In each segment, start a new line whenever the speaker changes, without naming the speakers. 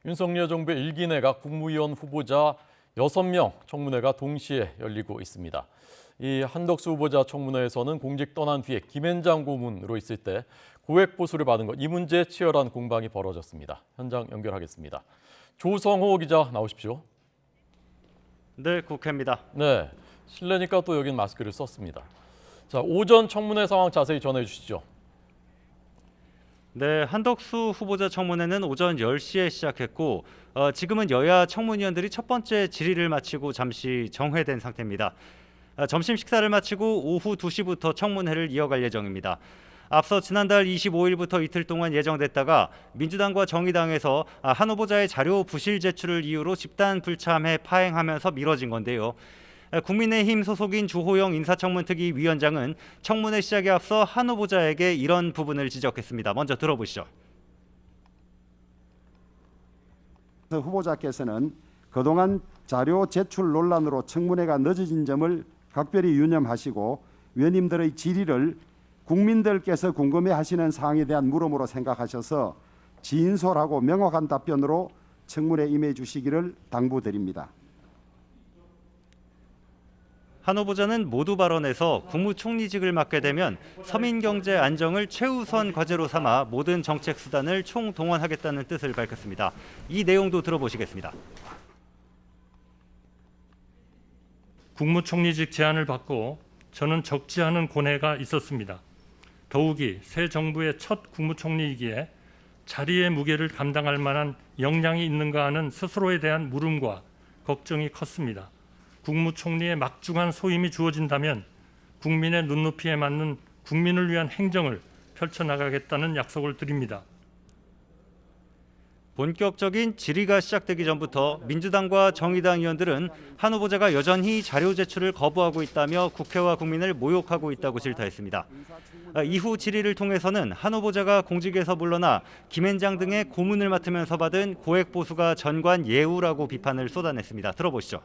윤석열 정부의 1기 내각 국무위원 후보자 6명 청문회가 동시에 열리고 있습니다. 이 한덕수 후보자 청문회에서는 공직 떠난 뒤에 김앤장 고문으로 있을 때 고액 보수를 받은 것, 이 문제에 치열한 공방이 벌어졌습니다. 현장 연결하겠습니다. 조성호 기자 나오십시오.
네, 국회입니다.
네, 실내니까 또 여긴 마스크를 썼습니다. 자, 오전 청문회 상황 자세히 전해 주시죠.
네, 한덕수 후보자 청문회는 오전 10시에 시작했고 지금은 여야 청문위원들이 첫 번째 질의를 마치고 잠시 정회된 상태입니다. 점심 식사를 마치고 오후 2시부터 청문회를 이어갈 예정입니다. 앞서 지난달 25일부터 이틀 동안 예정됐다가 민주당과 정의당에서 한 후보자의 자료 부실 제출을 이유로 집단 불참해 파행하면서 미뤄진 건데요. 국민의힘 소속인 주호영 인사청문특위 위원장은 청문회 시작에 앞서 한 후보자에게 이런 부분을 지적했습니다. 먼저 들어보시죠.
후보자께서는 그동안 자료 제출 논란으로 청문회가 늦어진 점을 각별히 유념하시고 위원님들의 질의를 국민들께서 궁금해하시는 사항에 대한 물음으로 생각하셔서 진솔하고 명확한 답변으로 청문회에 임해 주시기를 당부드립니다.
한 후보자는 모두 발언에서 국무총리직을 맡게 되면 서민 경제 안정을 최우선 과제로 삼아 모든 정책 수단을 총동원하겠다는 뜻을 밝혔습니다. 이 내용도 들어보시겠습니다.
국무총리직 제안을 받고 저는 적지 않은 고뇌가 있었습니다. 더욱이 새 정부의 첫 국무총리이기에 자리의 무게를 감당할 만한 역량이 있는가 하는 스스로에 대한 물음과 걱정이 컸습니다. 국무총리의 막중한 소임이 주어진다면 국민의 눈높이에 맞는 국민을 위한 행정을 펼쳐나가겠다는 약속을 드립니다.
본격적인 질의가 시작되기 전부터 민주당과 정의당 의원들은 한 후보자가 여전히 자료 제출을 거부하고 있다며 국회와 국민을 모욕하고 있다고 질타했습니다. 이후 질의를 통해서는 한 후보자가 공직에서 물러나 김앤장 등의 고문을 맡으면서 받은 고액 보수가 전관 예우라고 비판을 쏟아냈습니다. 들어보시죠.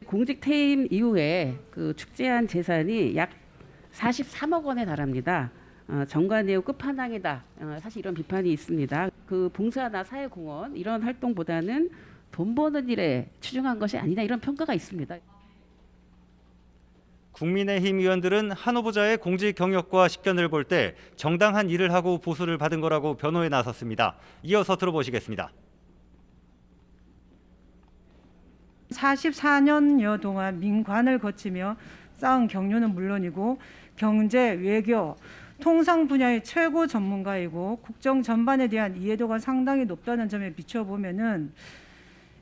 공직 퇴임 이후에 그 축제한 재산이 약 43억 원에 달합니다. 정관예우 끝판왕이다. 사실 이런 비판이 있습니다. 그 봉사나 사회공헌 이런 활동보다는 돈 버는 일에 치중한 것이 아니다. 이런 평가가 있습니다.
국민의힘 의원들은 한 후보자의 공직 경력과 식견을 볼 때 정당한 일을 하고 보수를 받은 거라고 변호에 나섰습니다. 이어서 들어보시겠습니다.
44년여 동안 민관을 거치며 쌓은 경륜은 물론이고 경제, 외교, 통상 분야의 최고 전문가이고 국정 전반에 대한 이해도가 상당히 높다는 점에 비춰보면은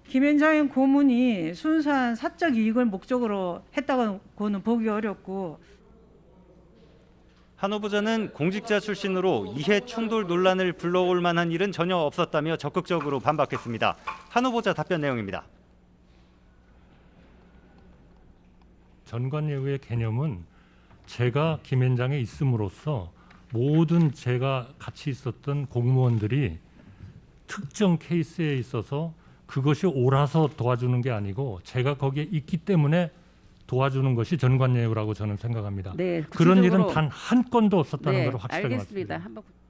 김앤장 고문이 순수한 사적 이익을 목적으로 했다고는 보기 어렵고,
한 후보자는 공직자 출신으로 이해 충돌 논란을 불러올 만한 일은 전혀 없었다며 적극적으로 반박했습니다. 한 후보자 답변 내용입니다.
전관예우의 개념은 제가 김앤장에 있음으로써 모든 제가 같이 있었던 공무원들이 특정 케이스에 있어서 그것이 옳아서 도와주는 게 아니고 제가 거기에 있기 때문에 도와주는 것이 전관예우라고 저는 생각합니다.
네,
그런 일은 단 한 건도 없었다는
네,
걸 확실하게
알겠습니다.
말씀드립니다.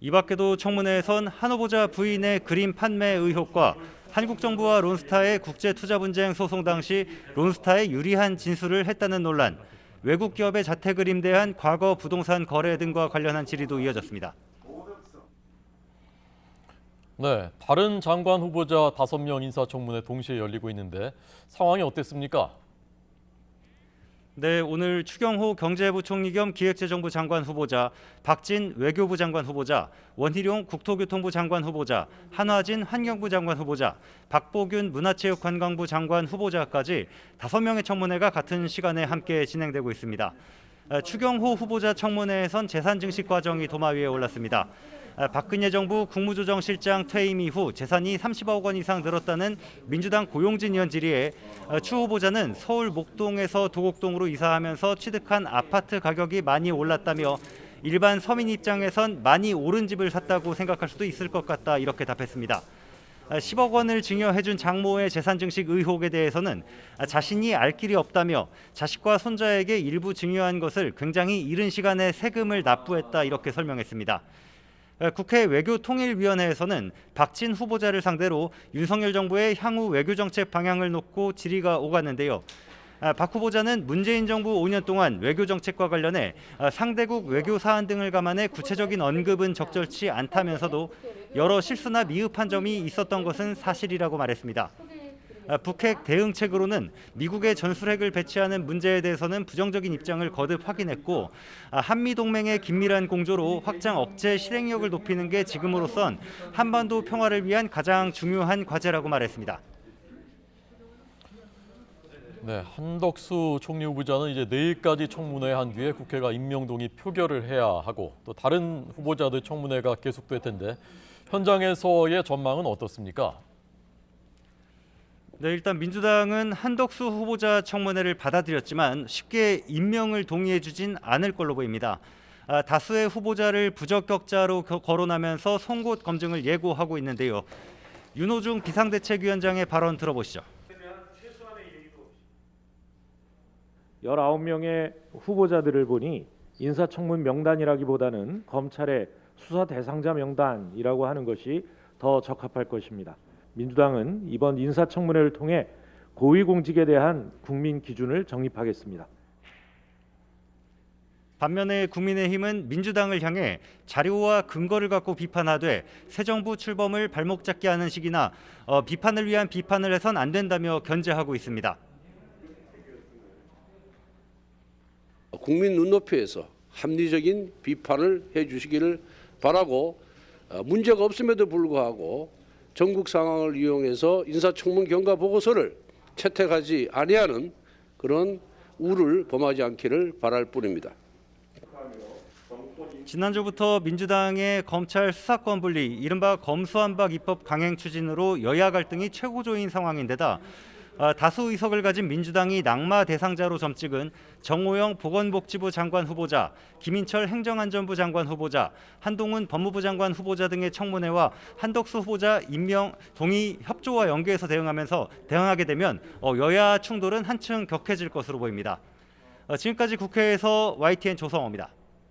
이 밖에도 청문회에선 한 후보자 부인의 그림 판매 의혹과 한국 정부와 론스타의 국제 투자 분쟁 소송 당시 론스타에 유리한 진술을 했다는 논란, 외국 기업의 자택을 임대한 과거 부동산 거래 등과 관련한 질의도 이어졌습니다.
네, 다른 장관 후보자 5명 인사청문회 동시에 열리고 있는데 상황이 어땠습니까?
네, 오늘 추경호 경제부총리 겸 기획재정부 장관 후보자, 박진 외교부 장관 후보자, 원희룡 국토교통부 장관 후보자, 한화진 환경부 장관 후보자, 박보균 문화체육관광부 장관 후보자까지 5명의 청문회가 같은 시간에 함께 진행되고 있습니다. 추경호 후보자 청문회에선 재산 증식 과정이 도마 위에 올랐습니다. 박근혜 정부 국무조정실장 퇴임 이후 재산이 30억 원 이상 늘었다는 민주당 고용진 의원 질의에 추 후보자는 서울 목동에서 도곡동으로 이사하면서 취득한 아파트 가격이 많이 올랐다며 일반 서민 입장에선 많이 오른 집을 샀다고 생각할 수도 있을 것 같다, 이렇게 답했습니다. 10억 원을 증여해준 장모의 재산 증식 의혹에 대해서는 자신이 알 길이 없다며 자식과 손자에게 일부 증여한 것을 굉장히 이른 시간에 세금을 납부했다, 이렇게 설명했습니다. 국회 외교통일위원회에서는 박진 후보자를 상대로 윤석열 정부의 향후 외교정책 방향을 놓고 질의가 오갔는데요. 박 후보자는 문재인 정부 5년 동안 외교정책과 관련해 상대국 외교 사안 등을 감안해 구체적인 언급은 적절치 않다면서도 여러 실수나 미흡한 점이 있었던 것은 사실이라고 말했습니다. 북핵 대응책으로는 미국의 전술핵을 배치하는 문제에 대해서는 부정적인 입장을 거듭 확인했고 한미동맹의 긴밀한 공조로 확장 억제 실행력을 높이는 게 지금으로선 한반도 평화를 위한 가장 중요한 과제라고 말했습니다.
네, 한덕수 총리 후보자는 이제 내일까지 청문회 한 뒤에 국회가 임명동의 표결을 해야 하고 또 다른 후보자들 청문회가 계속될 텐데 현장에서의 전망은 어떻습니까?
네, 일단 민주당은 한덕수 후보자 청문회를 받아들였지만 쉽게 임명을 동의해주진 않을 걸로 보입니다. 다수의 후보자를 부적격자로 거론하면서 송곳 검증을 예고하고 있는데요. 윤호중 비상대책위원장의 발언 들어보시죠.
19명의 후보자들을 보니 인사청문 명단이라기보다는 검찰의 수사 대상자 명단이라고 하는 것이 더 적합할 것입니다. 민주당은 이번 인사청문회를 통해 고위공직에 대한 국민 기준을 정립하겠습니다.
반면에 국민의힘은 민주당을 향해 자료와 근거를 갖고 비판하되 새 정부 출범을 발목 잡게 하는 식이나 비판을 위한 비판을 해선 안 된다며 견제하고 있습니다.
국민 눈높이에서 합리적인 비판을 해주시기를 바라고 문제가 없음에도 불구하고 전국 상황을 이용해서 인사청문 경과 보고서를 채택하지 아니하는 그런 우를 범하지 않기를 바랄 뿐입니다.
지난주부터 민주당의 검찰 수사권 분리, 이른바 검수완박 입법 강행 추진으로 여야 갈등이 최고조인 상황인데다 다수 의석을 가진 민주당이 낙마 대상자로 점찍은 정호영 보건복지부 장관 후보자, 김인철 행정안전부 장관 후보자, 한동훈 법무부 장관 후보자 등의 청문회와 한덕수 후보자 임명 동의 협조와 연계해서 대응하게 되면 여야 충돌은 한층 격해질 것으로 보입니다. 지금까지 국회에서 YTN 조성호입니다.